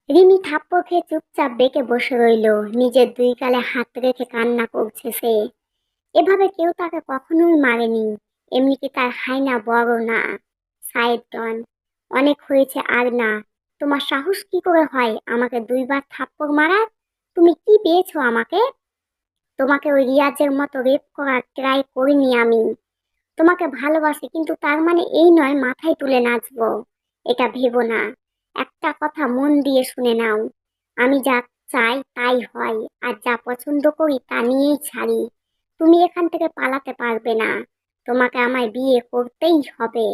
রিমি থাপ্পড় খেয়ে চুপচাপ বেঁকে বসে রইল। নিজের দুই গালে হাত রেখে কান্না করছে সে। এভাবে কেউ তাকে কখনোই মারেনি। এমনি কি তার হাইনা বড় না? সাইড ডন, অনেক হয়েছে আর না। তোমার সাহস কি করে হয় আমাকে দুইবার থাপ্পড় মারার? তুমি কি পেয়েছো আমাকে? তোমাকে ওই রিয়াজের মতো রেপ করার ট্রাই করিনি আমি। তোমাকে ভালোবাসি, কিন্তু তার মানে এই নয় মাথায় তুলে নাচবো। এটা ভেবো না। একটা কথা মন দিয়ে শুনে নাও। আমি যা চাই তাই হয়, আর যা পছন্দ করি তা নিয়েই ছাড়ি। তুমি এখান থেকে পালাতে পারবে না। তোমাকে আমায় বিয়ে করতেই হবে।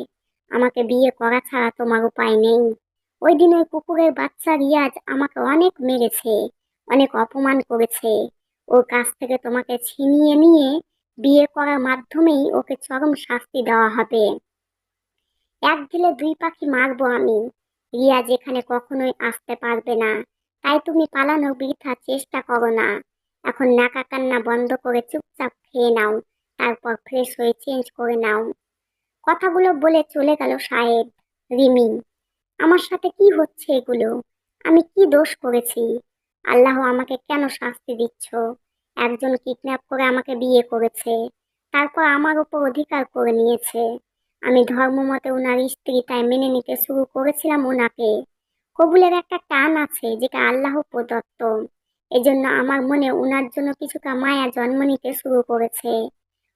আমাকে বিয়ে করা ছাড়া তোমার উপায় নেই। ওই দিন ওই কুকুরের বাচ্চা রিয়াজ আমাকে অনেক মেরেছে, অনেক অপমান করেছে। ওর কাছ থেকে তোমাকে ছিনিয়ে নিয়ে বিয়ে করার মাধ্যমেই ওকে চরম শাস্তি দেওয়া হবে। এক ঢিলে দুই পাখি মারবো আমি। রিয়া যেখানে কখনোই আসতে পারবে না। তাই তুমি পালানোর বৃথা চেষ্টা করো না। এখন নাকা কান্না বন্ধ করে চুপচাপ খেয়ে নাও। তারপর ফ্রেশ হয়ে চেঞ্জ করে নাও। কথাগুলো বলে চলে গেল সাহেব। রিমি, আমার সাথে কি হচ্ছে এগুলো? আমি কি দোষ করেছি? আল্লাহ আমাকে কেন শাস্তি দিচ্ছ? একজন কিডন্যাপ করে আমাকে বিয়ে করেছে, তারপর আমার উপর অধিকার করে নিয়েছে। আমি ধর্মমতে ওনার স্ত্রী, তাই মেনে নিতে শুরু করেছিলাম ওনাকে। কবুলের একটা টান আছে যেটা আল্লাহ প্রদত্ত। এজন্য আমার মনে ওনার জন্য কিছুটা মায়া জন্ম নিতে শুরু করেছে।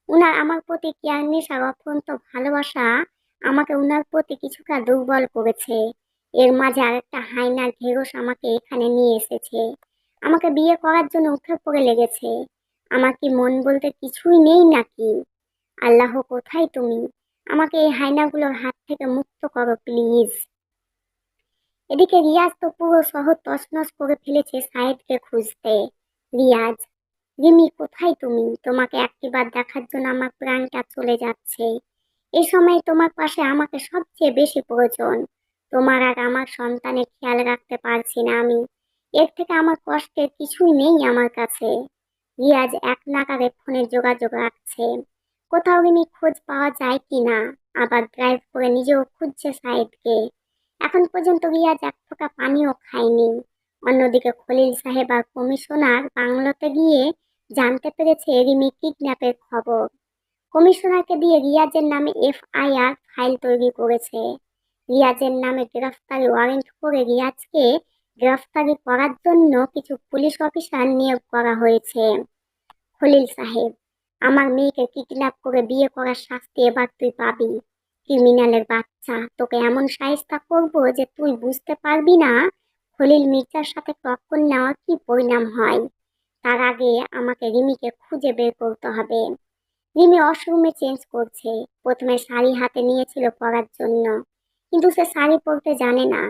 উনার আমার প্রতি কেয়ার নেশার অফুরন্ত ভালোবাসা আমাকে উনার প্রতি কিছুটা দুর্বল করেছে। এর মাঝে আরেকটা হায়নার ঢেড়স আমাকে এখানে নিয়ে এসেছে। আমাকে বিয়ে করার জন্য উঠে পড়ে লেগেছে। আমার কি মন বলতে কিছুই নেই নাকি? আল্লাহ, কোথায় তুমি? আমাকে এই হায়নাগুলোর হাত থেকে মুক্ত করো প্লিজ। এদিকে রিয়াজ তো পুরো শহর তছনছ করে ফেলেছে সাইদকে খুঁজতে। রিয়াজ, রিমি কোথায় তুমি? তোমাকে একটিবার দেখার জন্য আমার প্রাণটা চলে যাচ্ছে। এই সময় তোমার পাশে আমাকে সবচেয়ে বেশি প্রয়োজন। তোমার আর আমার সন্তানের খেয়াল রাখতে পারছি না আমি। এর থেকে আমার কষ্টের কিছুই নেই আমার কাছে। রিয়াজ এক নাগাড়ে ফোনে যোগাযোগ রাখছে। কোথাও রিমি খোঁজ পাওয়া যায় কিনা। আবার ড্রাইভ করে নিজেও খুঁজছে সাইদকে। এখন পর্যন্ত রিয়াজ এক ফোঁটা পানিও খায়নি। অন্যদিকে খলিল সাহেব আর কমিশনার বাংলোতে গিয়ে জানতে পেরেছে রিমি কিডন্যাপের খবর। কমিশনারকে দিয়ে রিয়াজের নামে এফআইআর ফাইল তৈরি করেছে। রিয়াজের নামে গ্রেফতারি ওয়ারেন্ট করে রিয়াজকে গ্রেফতারি করার জন্য কিছু পুলিশ অফিসার নিয়োগ করা হয়েছে। খলিল সাহেব, আমার মেয়েকে কিডন্যাপ করে বিয়ে করার শাস্তি এবার তুই পাবি। ক্রিমিনালের বাচ্চা, তোকে এমন শায়েস্তা করবো যে তুই বুঝতে পারবি না খলিল মির্জার সাথে টক্কর নেওয়ার কি পরিণাম হয়। তার আগে আমাকে রিমিকে খুঁজে বের করতে হবে। রিমি ওয়াশরুমে চেঞ্জ করছে। প্রথমে শাড়ি হাতে নিয়েছিল পরার জন্য, কিন্তু সে শাড়ি পরতে জানে না।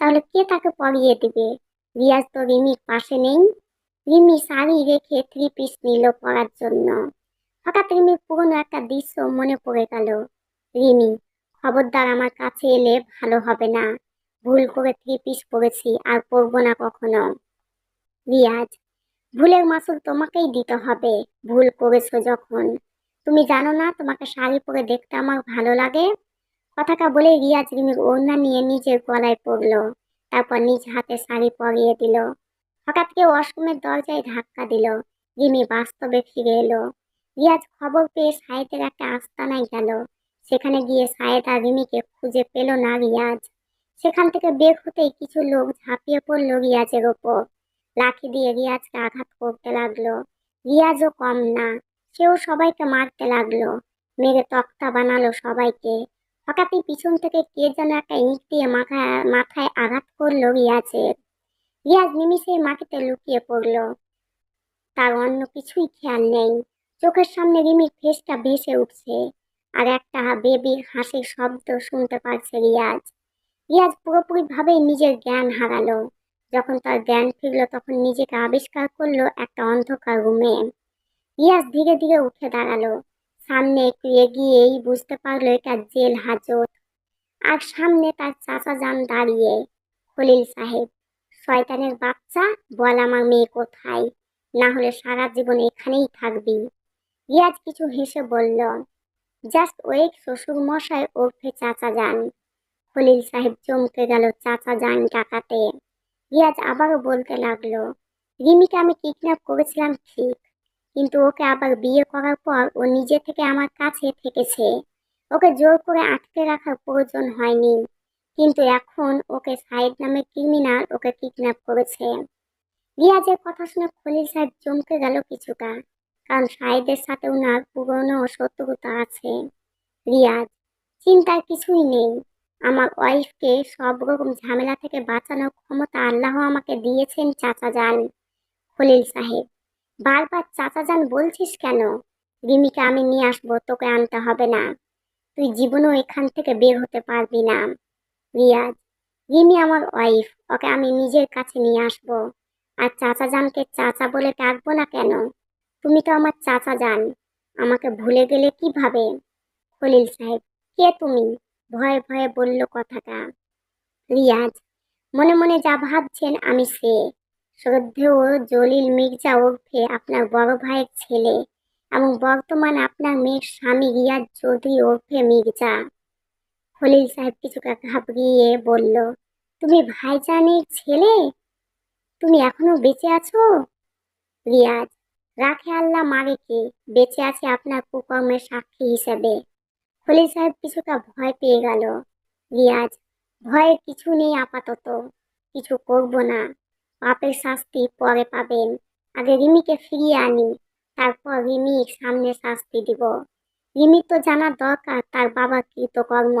তাহলে কে তাকে পরিয়ে দিবে? রিয়াজ তো রিমির পাশে নেই। রিমি শাড়ি রেখে থ্রি পিস নিল পরার জন্য। হঠাৎ রিমির পুরনো একটা দৃশ্য মনে পড়ে গেল। রিমি, খবরদার আমার কাছে এলে ভালো হবে না। ভুল করে থ্রি পিস পরেছি, আর পরবো না কখনো। রিয়াজ, ভুলের মাসুল তোমাকেই দিতে হবে। ভুল করেছো যখন। তুমি জানো না তোমাকে শাড়ি পরে দেখতে আমার ভালো লাগে? কথাটা বলে রিয়াজ রিমির ওড়না নিয়ে নিজের গলায় পরলো। তারপর নিজ হাতে শাড়ি পরিয়ে দিল। হঠাৎ কেউ ওয়াশরুমের দরজায় ধাক্কা দিল। রিমি বাস্তবে ফিরে এলো। রিয়াজ খবর পেয়ে সায়েদের একটা আস্তানায় গেল। সেখানে গিয়ে সায়েদ আর রিমিকে খুঁজে পেল না রিয়াজ। সেখান থেকে বের হতেই কিছু লোক ঝাঁপিয়ে পড়লো রিয়াজের ওপর। লাঠি দিয়ে রিয়াজকে আঘাত করতে লাগলো। রিয়াজও কম না, সেও সবাইকে মারতে লাগলো। মেরে তক্তা বানালো সবাইকে। হঠাৎই পিছন থেকে কে যেন একটা ইট দিয়ে মাথায় মাথায় আঘাত করলো রিয়াজের। রিয়াজ নিমিষেই মাটিতে লুকিয়ে পড়লো। তার অন্য কিছুই খেয়াল নেই। চোখের সামনে রিমির ফেসটা ভেসে উঠছে, আর একটা বেবির হাসির শব্দ শুনতে পাচ্ছে রিয়াজ। রিয়াজ পুরোপুরি ভাবেই নিজের জ্ঞান হারালো। যখন তার জ্ঞান ফিরলো তখন নিজেকে আবিষ্কার করলো একটা অন্ধকার রুমে। রিয়াজ ধীরে ধীরে উঠে দাঁড়ালো। সামনে একটু এগিয়েই বুঝতে পারলো এটা জেল হাজত। আর সামনে তার চাচা যান দাঁড়িয়ে। খলিল সাহেব, শয়তানের বাচ্চা, বল আমার মেয়ে কোথায়? না হলে সারা জীবন এখানেই থাকবি। রিয়াজ কিছু হেসে বলল, জাস্ট ওয়েট শ্বশুর মশাই ওরফে চাচা যান। খলিল সাহেব চমকে গেল চাচা যান ডাকাতে। রিয়াজ আবারও বলতে লাগলো, রিমিকে আমি কিডন্যাপ করেছিলাম ঠিক, কিন্তু ওকে আবার বিয়ে করার পর ও নিজে থেকে আমার কাছে থেকেছে। ওকে জোর করে আটকে রাখার প্রয়োজন হয়নি, কিন্তু এখন ওকে সাইদ নামে ক্রিমিনাল ওকে কিডন্যাপ করেছে। রিয়াজের কথা শুনে খলিল সাহেব চমকে গেল কিছুটা, কারণ সাইদের সাথে ওনার পুরনো শত্রুতা আছে। রিয়াজ, চিন্তার কিছুই নেই। আমার ওয়াইফকে সব রকম ঝামেলা থেকে বাঁচানোর ক্ষমতা আল্লাহ আমাকে দিয়েছেন চাচা যান। খলিল সাহেব, বারবার চাচা যান বলছিস কেন? রিমিকে আমি নিয়ে আসবো, তোকে আনতে হবে না। তুই জীবনও এখান থেকে বের হতে পারবি না। রিয়াজ, রিমি আমার ওয়াইফ, ওকে আমি নিজের কাছে নিয়ে আসবো। আর চাচা জানকে চাচা বলে ডাকবো না কেন? তুমি তো আমার চাচা যান, আমাকে ভুলে গেলে কিভাবে? খলিল সাহেব, কে তুমি? ভয়ে ভয়ে বলল কথাটা। রিয়াজ, মনে মনে যা ভাবছেন আমি সে, শ্রদ্ধেয় জলিল মির্জা ওরফে আপনার বড় ভাইয়ের ছেলে, এবং বর্তমানে আপনার মেয়ের স্বামী রিয়াজ চৌধুরী ওরফে মির্জা। খলিল সাহেব কিছুটা ঘাবড়িয়ে বলল, তুমি ভাইজানের ছেলে? তুমি এখনো বেঁচে আছো? রিয়াজ, রাখে আল্লাহ মারে কে, বেঁচে আছে আপনার কুকর্মের সাক্ষী হিসেবে। খলিল সাহেব কিছুটা ভয় পেয়ে গেল। রিয়াজ, ভয়ের কিছু নেই আপাতত, কিছু করব না। পাপের শাস্তি পরে পাবেন। আগে রিমিকে ফিরিয়ে আনি, তারপর রিমির সামনে শাস্তি দিব। রিমির তো জানা দরকার তার বাবার কৃতকর্ম।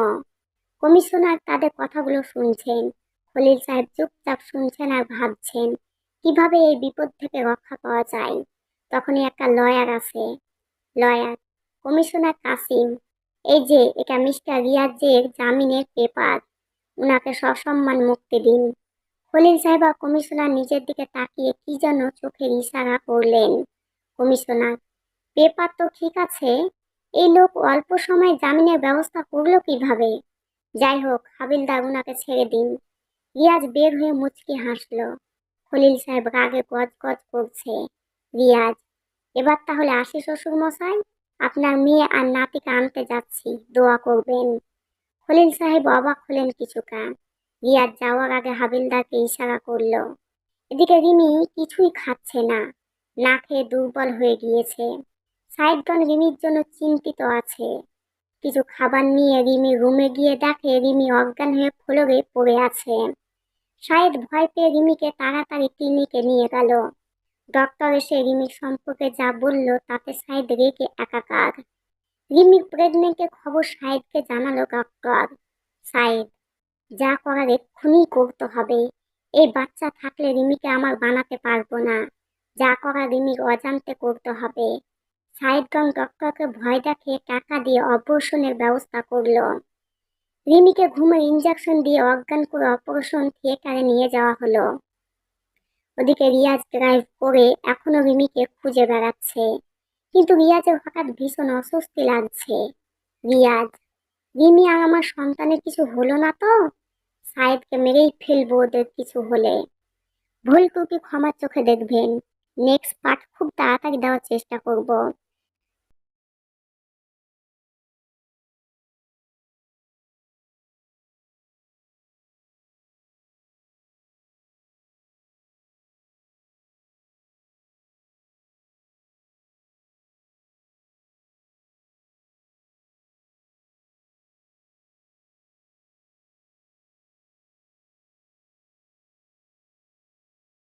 কমিশনার তাদের কথাগুলো শুনছেন। খলিল সাহেব চুপচাপ শুনছেন আর ভাবছেন কিভাবে এই বিপদ থেকে রক্ষা পাওয়া যায়। তখনই একটা লয়ার আসে। লয়ার, কমিশনার কাসিম, এই যে এটা মিস্টার রিয়াজের জামিনের পেপার, উনাকে সসম্মান মুক্তি দিন। খলিল সাহেব আর কমিশনার নিজের দিকে তাকিয়ে কি যেন চোখের ইশারা করলেন। কমিশনার, পেপার তো ঠিক আছে, এই লোক অল্প সময়ে জামিনের ব্যবস্থা করলো কিভাবে? যাই হোক, হাবিলদার উনাকে ছেড়ে দিন। রিয়াজ বের হয়ে মুচকি হাসলো। খলিল সাহেব রাগে গজগজ করছে। রিয়াজ, এবার তাহলে আসি শ্বশুর মশাই, আপনার মেয়ে আর নাতিকে আনতে যাচ্ছি, দোয়া করবেন। খলিল সাহেব অবাক হলেন কিছুটা। রিয়াজ যাওয়ার আগে হাবিলদারকে ইশারা করলো। এদিকে রিমি কিছুই খাচ্ছে না, না খেয়ে দুর্বল হয়ে গিয়েছে। সাইদগণ রিমির জন্য চিন্তিত আছে। কিছু খাবার নিয়ে রিমি রুমে গিয়ে দেখে রিমি অজ্ঞান হয়ে ফ্লোরে পড়ে আছে। শাহেদ ভয় পেয়ে রিমিকে তাড়াতাড়ি ক্লিনিকে নিয়ে গেল। ডক্টর এসে রিমির সম্পর্কে যা বলল তাতে শাহেদ রেগে একাকার। রিমির প্রেগনেন্টের খবর শাহেদকে জানালো ডক্টর। শাহেদ, যা করার এক্ষুনি করতে হবে। এই বাচ্চা থাকলে রিমিকে আমার বানাতে পারবো না। যা করার রিমির অজান্তে করতে হবে। শাহেদগঞ্জ ডক্টরকে ভয় দেখিয়ে টাকা দিয়ে অপারেশনের ব্যবস্থা করলো। রিমিকে ঘুমের ইঞ্জেকশন দিয়ে অজ্ঞান করে অপারেশন থিয়েটারে নিয়ে যাওয়া হলো। ওদিকে রিয়াজ ড্রাইভ করে এখনো রিমিকে খুঁজে বেড়াচ্ছে, কিন্তু রিয়াজের হঠাৎ ভীষণ অস্বস্তি লাগছে। রিয়াজ, রিমি আর আমার সন্তানের কিছু হলো না তো? সায়েদকে মেরেই ফেলবো ওদের কিছু হলে। ভুল ত্রুটি ক্ষমার চোখে দেখবেন। নেক্সট পার্ট খুব তাড়াতাড়ি দেওয়ার চেষ্টা করব।